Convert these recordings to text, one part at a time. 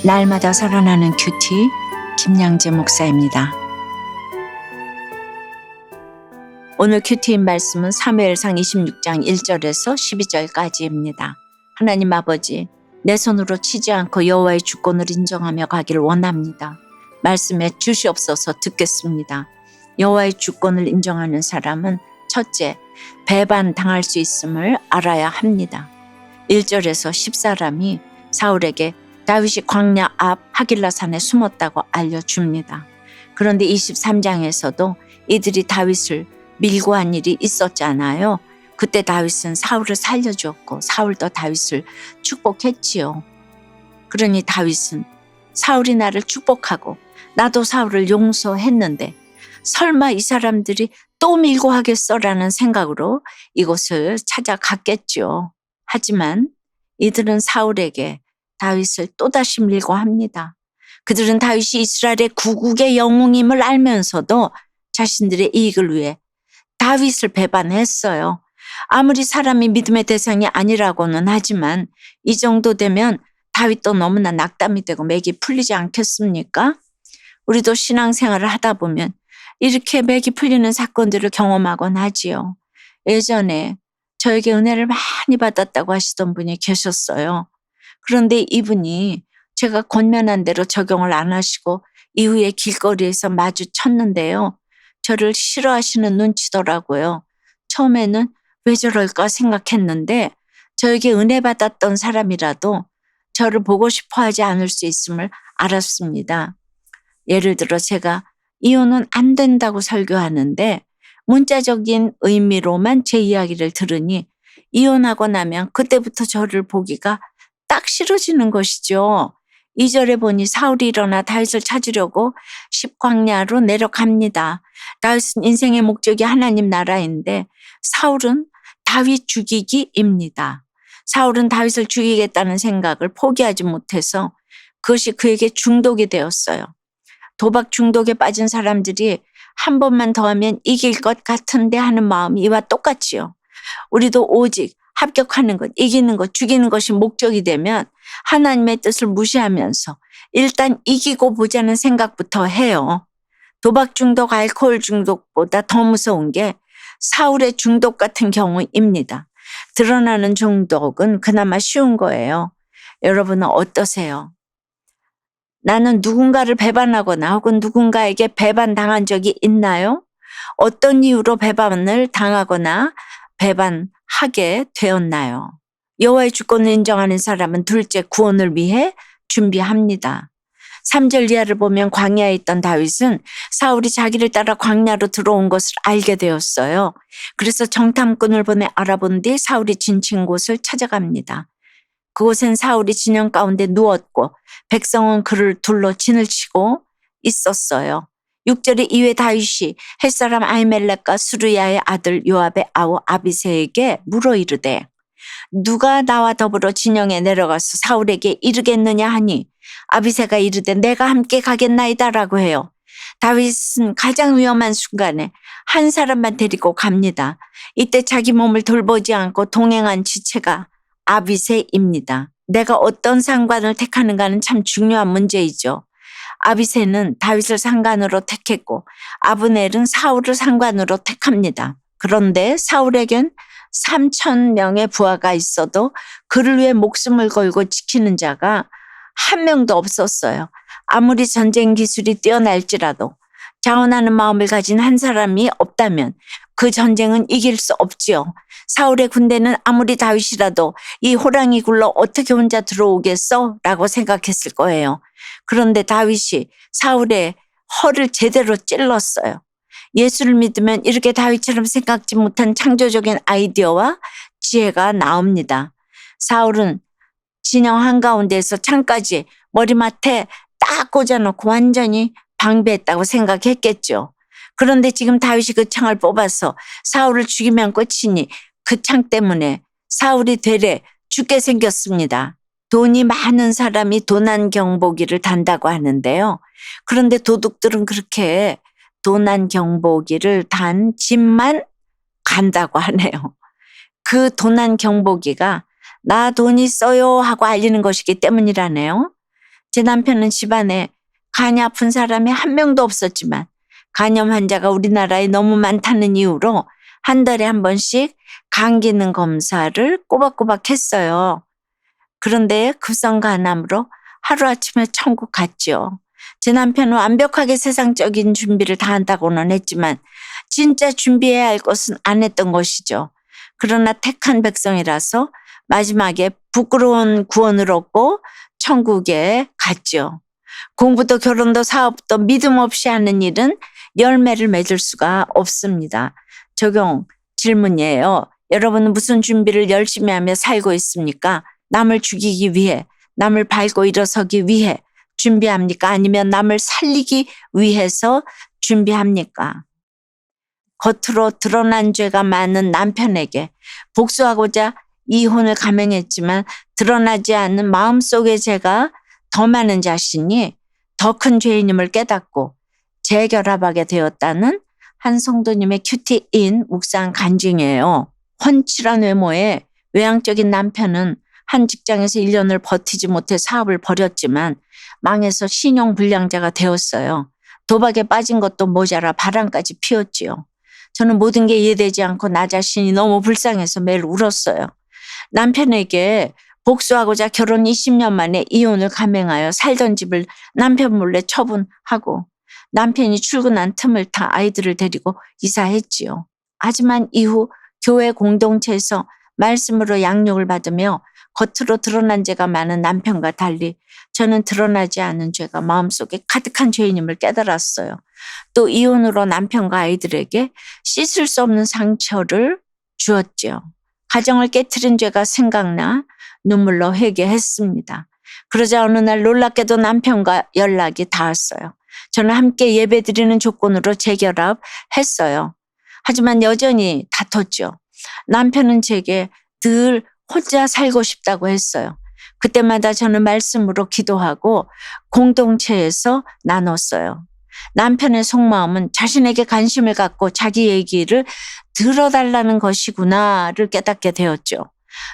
날마다 살아나는 큐티 김양재 목사입니다. 오늘 큐티인 말씀은 사무엘상 26장 1절에서 12절까지입니다. 하나님 아버지, 내 손으로 치지 않고 여호와의 주권을 인정하며 가기를 원합니다. 말씀에 주시옵소서 듣겠습니다. 여호와의 주권을 인정하는 사람은 첫째, 배반당할 수 있음을 알아야 합니다. 1절에서 10사람이 사울에게 다윗이 광야 앞 하길라산에 숨었다고 알려줍니다. 그런데 23장에서도 이들이 다윗을 밀고 한 일이 있었잖아요. 그때 다윗은 사울을 살려주었고 사울도 다윗을 축복했지요. 그러니 다윗은 사울이 나를 축복하고 나도 사울을 용서했는데 설마 이 사람들이 또 밀고 하겠어라는 생각으로 이곳을 찾아갔겠죠. 하지만 이들은 사울에게 다윗을 또다시 밀고 합니다. 그들은 다윗이 이스라엘의 구국의 영웅임을 알면서도 자신들의 이익을 위해 다윗을 배반했어요. 아무리 사람이 믿음의 대상이 아니라고는 하지만 이 정도 되면 다윗도 너무나 낙담이 되고 맥이 풀리지 않겠습니까? 우리도 신앙생활을 하다 보면 이렇게 맥이 풀리는 사건들을 경험하곤 하지요. 예전에 저에게 은혜를 많이 받았다고 하시던 분이 계셨어요. 그런데 이분이 제가 권면한 대로 적용을 안 하시고 이후에 길거리에서 마주쳤는데요. 저를 싫어하시는 눈치더라고요. 처음에는 왜 저럴까 생각했는데 저에게 은혜 받았던 사람이라도 저를 보고 싶어 하지 않을 수 있음을 알았습니다. 예를 들어 제가 이혼은 안 된다고 설교하는데 문자적인 의미로만 제 이야기를 들으니 이혼하고 나면 그때부터 저를 보기가 딱 싫어지는 것이죠. 2절에 보니 사울이 일어나 다윗을 찾으려고 십광야로 내려갑니다. 다윗은 인생의 목적이 하나님 나라인데 사울은 다윗 죽이기입니다. 사울은 다윗을 죽이겠다는 생각을 포기하지 못해서 그것이 그에게 중독이 되었어요. 도박 중독에 빠진 사람들이 한 번만 더 하면 이길 것 같은데 하는 마음이 이와 똑같지요. 우리도 오직 합격하는 것, 이기는 것, 죽이는 것이 목적이 되면 하나님의 뜻을 무시하면서 일단 이기고 보자는 생각부터 해요. 도박 중독, 알코올 중독보다 더 무서운 게 사울의 중독 같은 경우입니다. 드러나는 중독은 그나마 쉬운 거예요. 여러분은 어떠세요? 나는 누군가를 배반하거나 혹은 누군가에게 배반당한 적이 있나요? 어떤 이유로 배반을 당하거나 배반하게 되었나요? 여호와의 주권을 인정하는 사람은 둘째 구원을 위해 준비합니다. 3절 이하를 보면 광야에 있던 다윗은 사울이 자기를 따라 광야로 들어온 것을 알게 되었어요. 그래서 정탐꾼을 보내 알아본 뒤 사울이 진친 곳을 찾아갑니다. 그곳엔 사울이 진영 가운데 누웠고 백성은 그를 둘러 진을 치고 있었어요. 6절에 이에 다윗이 햇사람 아히멜렉과 수르야의 아들 요압의 아우 아비새에게 물어 이르되 누가 나와 더불어 진영에 내려가서 사울에게 이르겠느냐 하니 아비새가 이르되 내가 함께 가겠나이다라고 해요. 다윗은 가장 위험한 순간에 한 사람만 데리고 갑니다. 이때 자기 몸을 돌보지 않고 동행한 지체가 아비새입니다. 내가 어떤 상관을 택하는가는 참 중요한 문제이죠. 아비새는 다윗을 상관으로 택했고 아브넬은 사울을 상관으로 택합니다. 그런데 사울에겐 3,000명의 부하가 있어도 그를 위해 목숨을 걸고 지키는 자가 한 명도 없었어요. 아무리 전쟁 기술이 뛰어날지라도 자원하는 마음을 가진 한 사람이 없다면 그 전쟁은 이길 수 없지요. 사울의 군대는 아무리 다윗이라도 이 호랑이 굴러 어떻게 혼자 들어오겠어? 라고 생각했을 거예요. 그런데 다윗이 사울의 허를 제대로 찔렀어요. 예수를 믿으면 이렇게 다윗처럼 생각지 못한 창조적인 아이디어와 지혜가 나옵니다. 사울은 진영 한가운데에서 창까지 머리맡에 딱 꽂아놓고 완전히 방배했다고 생각했겠죠. 그런데 지금 다윗이 그 창을 뽑아서 사울을 죽이면 끝이니 그 창 때문에 사울이 되레 죽게 생겼습니다. 돈이 많은 사람이 도난 경보기를 단다고 하는데요. 그런데 도둑들은 그렇게 도난 경보기를 단 집만 간다고 하네요. 그 도난 경보기가 나 돈 있어요 하고 알리는 것이기 때문이라네요. 제 남편은 집안에 간이 아픈 사람이 한 명도 없었지만 간염 환자가 우리나라에 너무 많다는 이유로 한 달에 한 번씩 간 기능 검사를 꼬박꼬박 했어요. 그런데 급성 간암으로 하루아침에 천국 갔죠. 제 남편은 완벽하게 세상적인 준비를 다 한다고는 했지만 진짜 준비해야 할 것은 안 했던 것이죠. 그러나 택한 백성이라서 마지막에 부끄러운 구원을 얻고 천국에 갔죠. 공부도 결혼도 사업도 믿음 없이 하는 일은 열매를 맺을 수가 없습니다. 적용 질문이에요. 여러분은 무슨 준비를 열심히 하며 살고 있습니까? 남을 죽이기 위해, 남을 밟고 일어서기 위해 준비합니까? 아니면 남을 살리기 위해서 준비합니까? 겉으로 드러난 죄가 많은 남편에게 복수하고자 이혼을 감행했지만 드러나지 않는 마음속의 죄가 더 많은 자신이 더 큰 죄인임을 깨닫고 재결합하게 되었다는 한 성도님의 큐티인 묵상 간증이에요. 훤칠한 외모에 외향적인 남편은 한 직장에서 1년을 버티지 못해 사업을 벌였지만 망해서 신용불량자가 되었어요. 도박에 빠진 것도 모자라 바람까지 피웠지요. 저는 모든 게 이해되지 않고 나 자신이 너무 불쌍해서 매일 울었어요. 남편에게 복수하고자 결혼 20년 만에 이혼을 감행하여 살던 집을 남편 몰래 처분하고 남편이 출근한 틈을 타 아이들을 데리고 이사했지요. 하지만 이후 교회 공동체에서 말씀으로 양육을 받으며 겉으로 드러난 죄가 많은 남편과 달리 저는 드러나지 않은 죄가 마음속에 가득한 죄인임을 깨달았어요. 또 이혼으로 남편과 아이들에게 씻을 수 없는 상처를 주었죠. 가정을 깨트린 죄가 생각나 눈물로 회개했습니다. 그러자 어느 날 놀랍게도 남편과 연락이 닿았어요. 저는 함께 예배드리는 조건으로 재결합했어요. 하지만 여전히 다퉜죠. 남편은 제게 늘 혼자 살고 싶다고 했어요. 그때마다 저는 말씀으로 기도하고 공동체에서 나눴어요. 남편의 속마음은 자신에게 관심을 갖고 자기 얘기를 들어달라는 것이구나를 깨닫게 되었죠.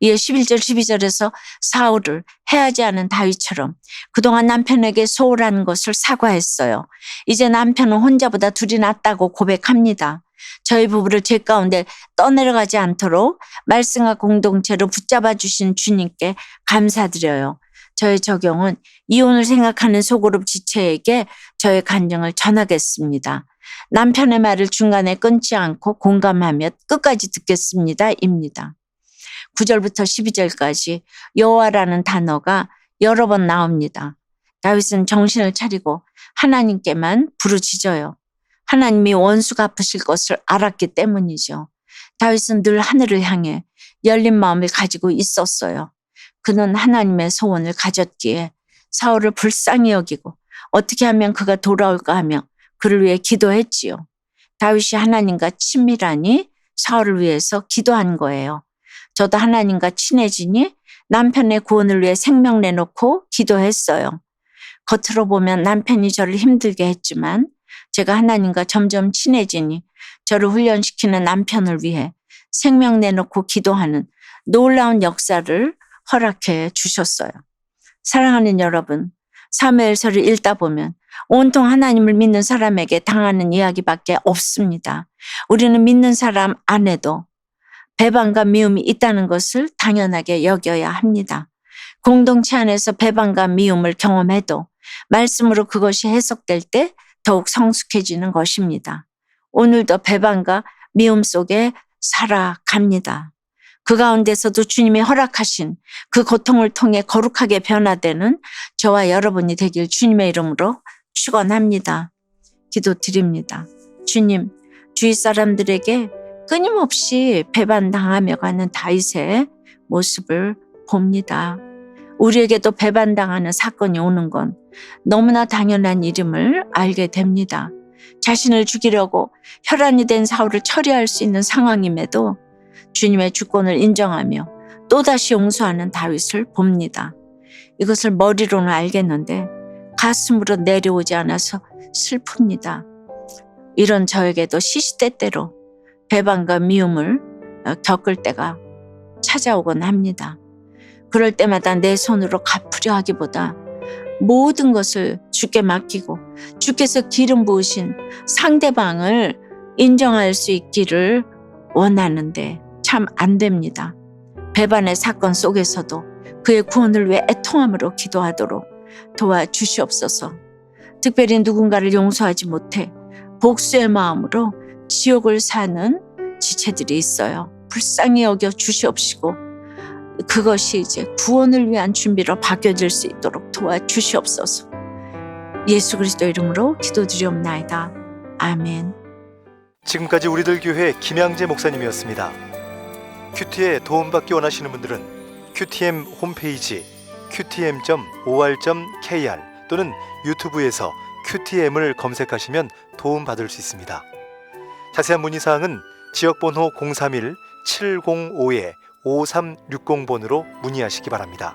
이에 11절 12절에서 사울을 해하지 않은 다윗처럼 그동안 남편에게 소홀한 것을 사과했어요. 이제 남편은 혼자보다 둘이 낫다고 고백합니다. 저희 부부를 죄 가운데 떠내려가지 않도록 말씀과 공동체로 붙잡아 주신 주님께 감사드려요. 저의 적용은 이혼을 생각하는 소그룹 지체에게 저의 간증을 전하겠습니다. 남편의 말을 중간에 끊지 않고 공감하며 끝까지 듣겠습니다. 입니다. 9절부터 12절까지 여호와라는 단어가 여러 번 나옵니다. 다윗은 정신을 차리고 하나님께만 부르짖어요. 하나님이 원수 갚으실 것을 알았기 때문이죠. 다윗은 늘 하늘을 향해 열린 마음을 가지고 있었어요. 그는 하나님의 소원을 가졌기에 사울을 불쌍히 여기고 어떻게 하면 그가 돌아올까 하며 그를 위해 기도했지요. 다윗이 하나님과 친밀하니 사울을 위해서 기도한 거예요. 저도 하나님과 친해지니 남편의 구원을 위해 생명 내놓고 기도했어요. 겉으로 보면 남편이 저를 힘들게 했지만 제가 하나님과 점점 친해지니 저를 훈련시키는 남편을 위해 생명 내놓고 기도하는 놀라운 역사를 허락해 주셨어요. 사랑하는 여러분, 사무엘서를 읽다 보면 온통 하나님을 믿는 사람에게 당하는 이야기밖에 없습니다. 우리는 믿는 사람 안에도 배반과 미움이 있다는 것을 당연하게 여겨야 합니다. 공동체 안에서 배반과 미움을 경험해도 말씀으로 그것이 해석될 때 더욱 성숙해지는 것입니다. 오늘도 배반과 미움 속에 살아갑니다. 그 가운데서도 주님이 허락하신 그 고통을 통해 거룩하게 변화되는 저와 여러분이 되길 주님의 이름으로 축원합니다. 기도드립니다. 주님, 주위 사람들에게 끊임없이 배반당하며 가는 다윗의 모습을 봅니다. 우리에게도 배반당하는 사건이 오는 건 너무나 당연한 일임을 알게 됩니다. 자신을 죽이려고 혈안이 된 사울을 처리할 수 있는 상황임에도 주님의 주권을 인정하며 또다시 용서하는 다윗을 봅니다. 이것을 머리로는 알겠는데 가슴으로 내려오지 않아서 슬픕니다. 이런 저에게도 시시때때로 배반과 미움을 겪을 때가 찾아오곤 합니다. 그럴 때마다 내 손으로 갚으려 하기보다 모든 것을 주께 맡기고 주께서 기름 부으신 상대방을 인정할 수 있기를 원하는데 참 안 됩니다. 배반의 사건 속에서도 그의 구원을 위해 애통함으로 기도하도록 도와주시옵소서. 특별히 누군가를 용서하지 못해 복수의 마음으로 지옥을 사는 지체들이 있어요. 불쌍히 여겨 주시옵시고 그것이 이제 구원을 위한 준비로 바뀌어질 수 있도록 도와주시옵소서. 예수 그리스도 이름으로 기도드리옵나이다. 아멘. 지금까지 우리들 교회 김양재 목사님이었습니다. 큐티에 도움받기 원하시는 분들은 QTM 홈페이지 qtm.or.kr 또는 유튜브에서 QTM을 검색하시면 도움받을 수 있습니다. 자세한 문의사항은 지역번호 031-705-5360번으로 문의하시기 바랍니다.